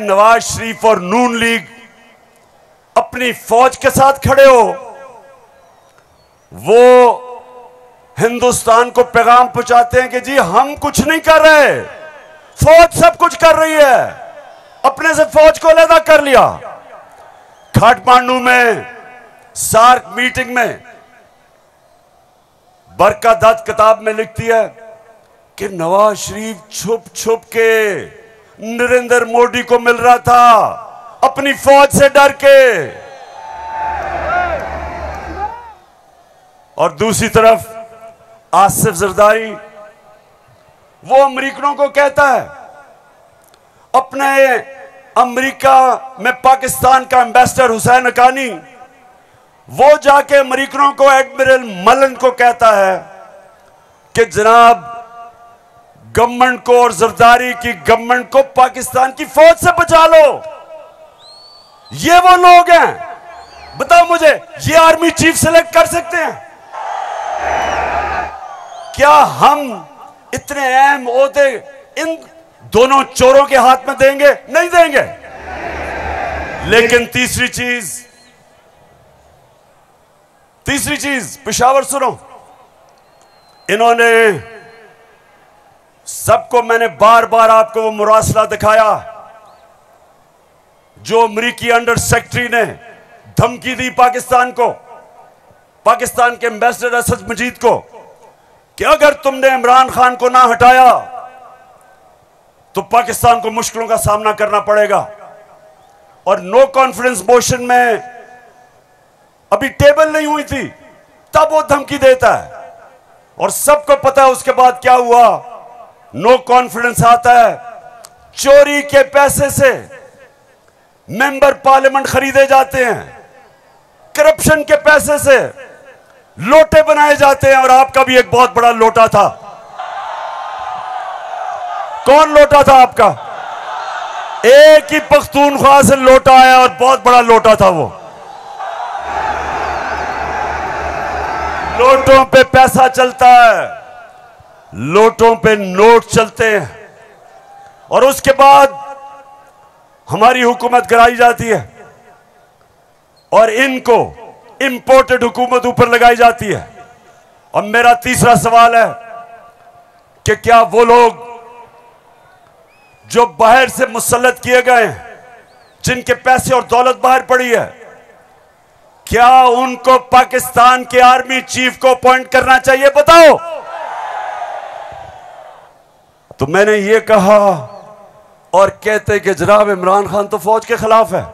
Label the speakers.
Speaker 1: नवाज शरीफ और नून लीग अपनी फौज के साथ खड़े हो, वो हिंदुस्तान को पैगाम पहुंचाते हैं कि जी हम कुछ नहीं कर रहे, फौज सब कुछ कर रही है, अपने से फौज को अलग कर लिया। काठमांडू में सार्क मीटिंग में बरका दत्त किताब में लिखती है कि नवाज शरीफ छुप छुप के नरेंद्र मोदी को मिल रहा था अपनी फौज से डर के। और दूसरी तरफ आसिफ जरदारी वो अमेरिकनों को कहता है, अपने अमेरिका में पाकिस्तान का एम्बेसडर हुसैन हक्कानी वो जाके अमेरिकनों को एडमिरल मलन को कहता है कि जनाब गवर्नमेंट को और जरदारी की गवर्नमेंट को पाकिस्तान की फौज से बचा लो। ये वो लोग हैं, बताओ मुझे, ये आर्मी चीफ सेलेक्ट कर सकते हैं क्या? हम इतने अहम ओहदे इन दोनों चोरों के हाथ में देंगे? नहीं देंगे। लेकिन तीसरी चीज पेशावर सुनो, इन्होंने सबको, मैंने बार बार आपको वो मुरासला दिखाया जो अमेरिकी अंडर सेक्रेटरी ने धमकी दी पाकिस्तान को, पाकिस्तान के एम्बेसडर असद मजीद को, कि अगर तुमने इमरान खान को ना हटाया तो पाकिस्तान को मुश्किलों का सामना करना पड़ेगा। और नो कॉन्फिडेंस मोशन में अभी टेबल नहीं हुई थी तब वो धमकी देता है, और सबको पता है उसके बाद क्या हुआ। नो कॉन्फिडेंस आता है, चोरी के पैसे से मेंबर पार्लियामेंट खरीदे जाते हैं, करप्शन के पैसे से लोटे बनाए जाते हैं, और आपका भी एक बहुत बड़ा लोटा था। कौन लोटा था आपका? एक ही पख्तूनख्वा से लोटा आया और बहुत बड़ा लोटा था वो। लोटों पे पैसा चलता है, लोटों पे नोट चलते हैं, और उसके बाद हमारी हुकूमत गिराई जाती है और इनको इंपोर्टेड हुकूमत ऊपर लगाई जाती है। और मेरा तीसरा सवाल है कि क्या वो लोग जो बाहर से मुसल्लत किए गए हैं, जिनके पैसे और दौलत बाहर पड़ी है, क्या उनको पाकिस्तान के आर्मी चीफ को अपॉइंट करना चाहिए? बताओ। तो मैंने ये कहा और कहते कि जनाब इमरान खान तो फौज के खिलाफ है।